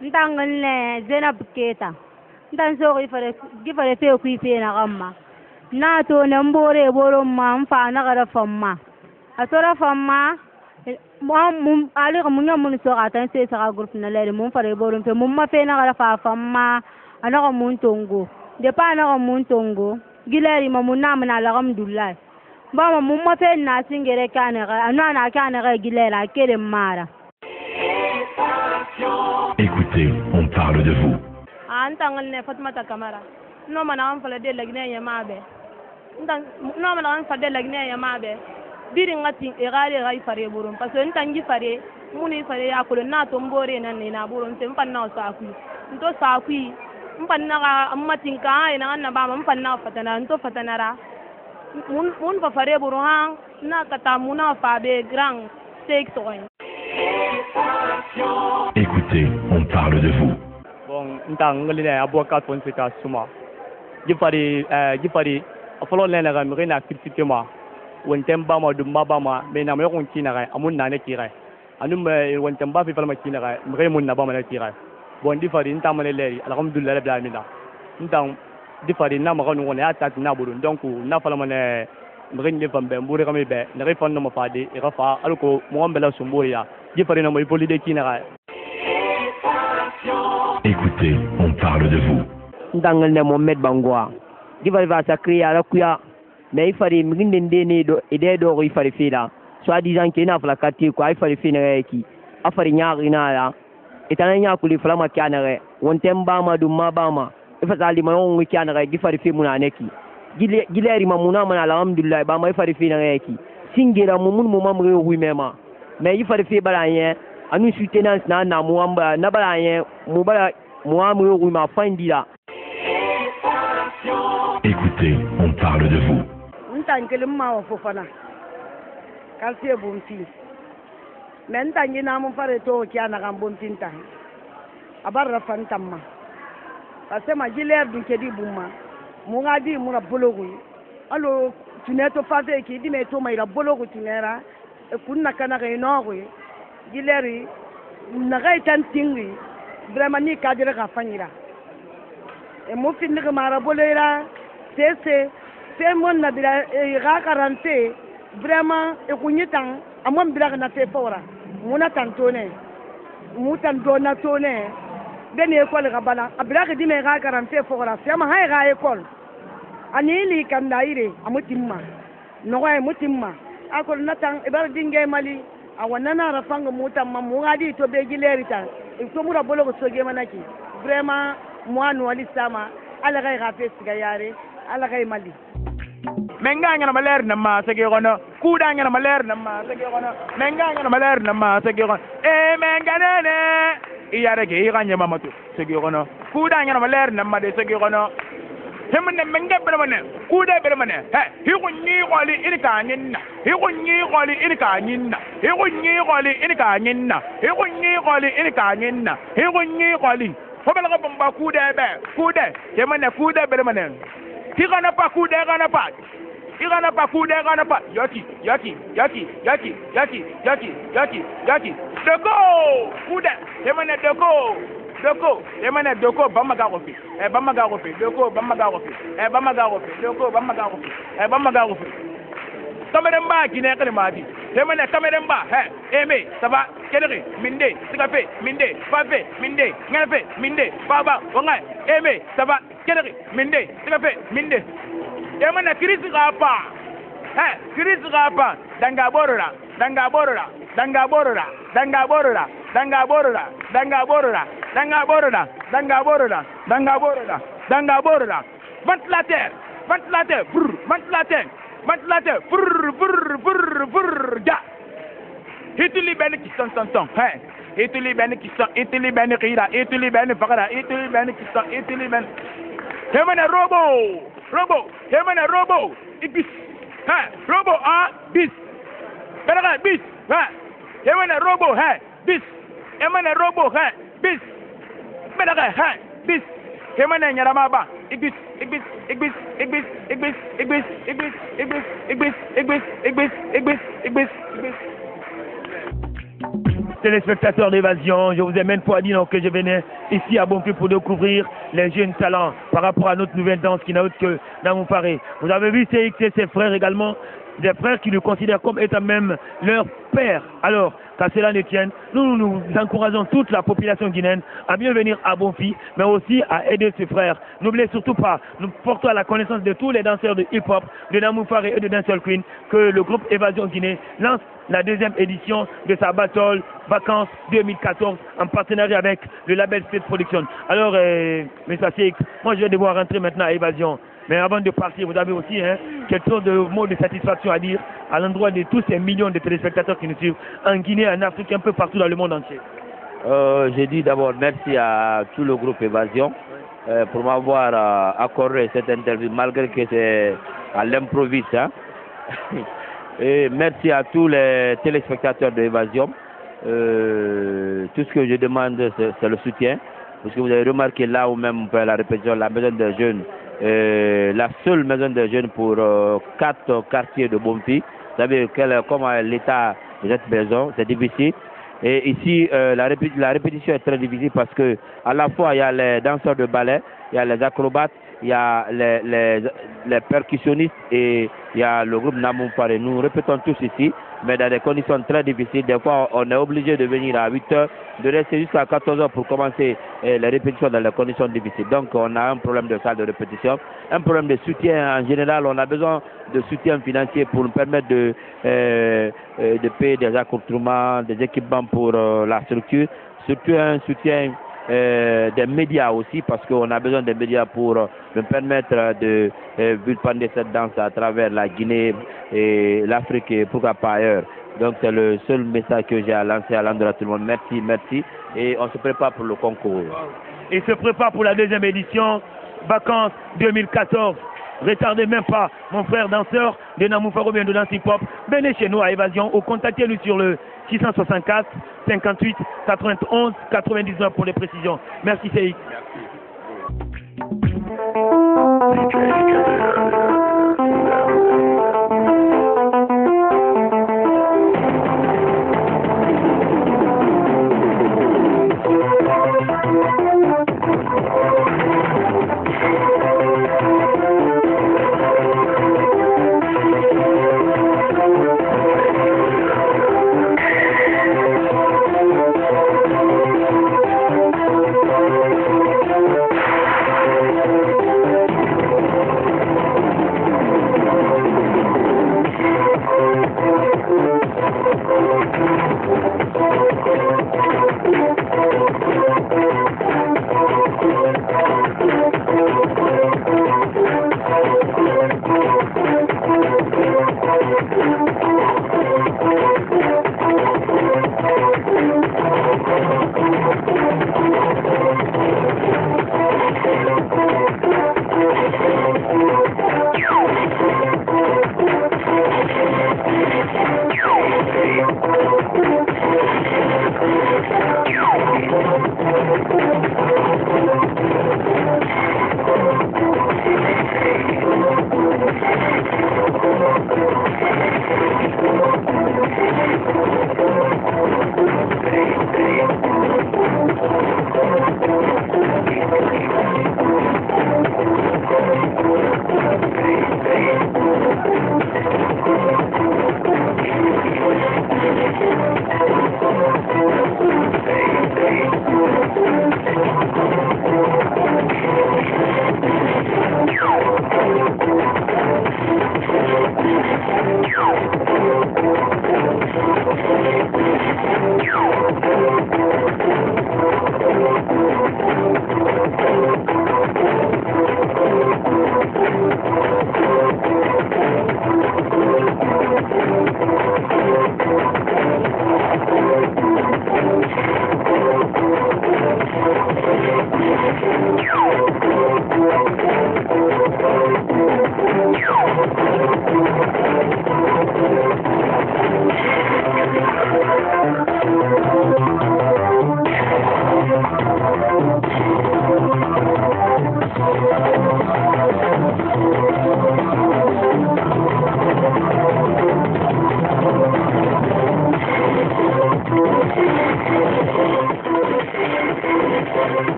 Ntangle Zainab Keita. Ntanso gifare fe ku ife na gamma. Na to nambore boro ma mfa na gara famma. Atora famma mum ali ko munya mun so atan se sa group na lere mum fare boro fe mum ma fe na gara fa famma ana ko mun tongo. De pa na ko mun tongo. Gileri ma mun na mana alhamdulillah. Ba mum ma fe na singere kana ga ana kana ga gilela kere mara.
Écoutez, on parle de vous.
Antangle Fatmata Kamara. No man am for de lagne yamabe. No man am for de lagne yamabe. Diri ngati egare gai fare burum parce que ntangi fare muni fare yakolo na to mbore na na burum se mpanna sakui. Nto sakui mpanna ga ammatinka ina na ba mpanna fatana nto fatanara. Mun fa fare burum ha na kata muna fa be grand steak toy.
Écoutez, on parle de vous.
Bon, ntangle aboka Fonseca suma. Gifari afolo lena ga mrena critique ma. Wontemba ma dumba ba ma me na mo kon kina ga amun na ne kira. Anum wontemba fi falma kina ga mre mun na ba ma ne kira. Bon difari ntamale leri alhamdulillah rabbil alamin. Ntam difari na ma ko ngone atat na burun donc na falma ne mre nge fambe mbure kame be ne refon no ma fade e rafa alko mo mbela sumboya. Gifari na mo ipoli de kina ga.
Écoutez, on parle de vous.
Ntangle Mohamed Bangoa. il va sacrer à la cuya mais il fallait m'indender do idée do il fallait faire soit disant qu'il n'a pas la quartier quoi il fallait faire qui a fallait nyari na la etana kuli flama kanare wontemba ma dum mabama il faut aller mon kanare il fallait faire muna neki gileri mamuna mana alhamdulillah ba ma il fallait faire qui singira mumun mu mamre wi mema mais il fallait faire balanye anu soutenance na muamba na balanye mu bala muamre wi ma findila.
Écoutez, on parle de vous.
Ntankelim ma Fofana. Kalsie Bomti. Men tangi na mun fare to kya na kan Bomti tan. Abar rafan tamma. Parce ma giler dun kedi bumma. Mu ngadi mu na bologu. Allo tuneto fate ki di me to mai ra bologu tunera. E kunna kana ga inogo. Gileri na ga tan tingi. Vraiment ni kadira ka fanyira. E mo finni ga mara bolera. C'est mon nabila rakarante vraiment ekunyitan amon bilaka na tefora muna tantone mutan dona tone bene école kabala abilaka di me rakarante fora sema hay ga école anili kandaire amutimma no way mutimma akol natan ibar dinge mali awanana rafanga mutamma mu ngadi to be gilerita to mura bolo ko soge manaki vraiment moi no ali sama ala ga rafe sigayare ala kay mali
menga ngana maler na ma sege gono kuda ngana maler na ma sege gono menga ngana maler na ma sege gono e menga nene iyare ge iganya mamatu sege gono kuda ngana maler na ma de sege gono hemne menga bermane kuda bermane he higunni qoli ilka nyinna higunni qoli ilka nyinna higunni qoli ilka nyinna higunni qoli ilka nyinna higunni qoli fobal ga bamba kuda be kuda hemne kuda bermane Tigana pa kuda gana pa. Tigana pa kuda gana pa. Yaki. Doko kuda. Demane doko. Demane doko bamaga rofi. Bamaga rofi. Doko bamaga rofi. Bamaga rofi. Doko bamaga rofi. Bamaga rofi. Kameremba qui n'est que le mardi. Demane kameremba. Aimé, ça va. Kedere, minde, sigafe, minde, fafe, minde, ngafe, minde, baba, onga, aimé, ça va. Kedere, minde, sigafe, minde. Demane kirisi rapa. Kirisi rapa. Danga borora. Ventilateur, ja. Hituli bene qui sont. Hituli bene qui sont, hituli bene rira, hituli bene fakara, hituli bene qui sont, hituli bene. Hemane robo, hemane robo, ibis. Robo bis. Beraga bis. Hemane robo, bis. Hemane robo, bis. Beraga bis. Hemane nyarama ba, ibis.
Téléspectateurs d'Évasion, je vous ai même pas dit donc que je venais ici à Bonfils pour découvrir les jeunes talents par rapport à notre nouvelle danse qui n'a autre que Namoufare. Vous avez vu CX et ses frères également, des frères qui le considèrent comme étant même leur père. Alors, qu'à cela ne tienne, nous encourageons toute la population guinéenne à bien venir à Bonfils, mais aussi à aider ses frères. N'oubliez surtout pas, nous portons à la connaissance de tous les danseurs de hip-hop, de Namoufare et de Dancehall Queen, que le groupe Évasion Guinée lance la deuxième édition de sa battle Vacances 2014 en partenariat avec le label State Production. Alors, M. CX, moi je vais devoir rentrer maintenant à Évasion. Mais avant de partir, vous avez aussi quelque chose de mots de satisfaction à dire à l'endroit de tous ces millions de téléspectateurs qui nous suivent en Guinée, en Afrique, un peu partout dans le monde entier.
J'ai dit d'abord merci à tout le groupe Évasion pour m'avoir accordé cette interview malgré que c'est à l'improviste. Et merci à tous les téléspectateurs de Évasion. Tout ce que je demande, c'est le soutien. Parce que vous avez remarqué là où même on fait la répétition, la maison des jeunes, la seule maison des jeunes pour 4 quartiers de Bonfils. Vous savez comment l'état de cette maison, c'est difficile. Et ici, la répétition est très difficile parce que à la fois il y a les danseurs de ballet, il y a les acrobates, il y a les percussionnistes et il y a le groupe Namoufare. Nous répétons tous ici mais dans des conditions très difficiles. Des fois, on est obligé de venir à 8 heures, de rester jusqu'à 14 heures pour commencer les répétitions dans les conditions difficiles. Donc, on a un problème de salle de répétition, un problème de soutien en général. On a besoin de soutien financier pour nous permettre de payer des accoutrements, des équipements pour la structure, surtout un soutien des médias aussi, parce qu'on a besoin des médias pour nous permettre de vulpender cette danse à travers la Guinée et l'Afrique et pourquoi pas ailleurs. Donc c'est le seul message que j'ai à lancer à l'endroit de tout le monde. Merci, merci. Et on se prépare pour le concours.
Et se prépare pour la deuxième édition, vacances 2014. Retardez même pas, mon frère danseur de Namoufaro bien de danse hip-hop. Venez chez nous à Évasion ou contactez-nous sur le 664 58 91 99 pour les précisions. Merci Seik.
Merci.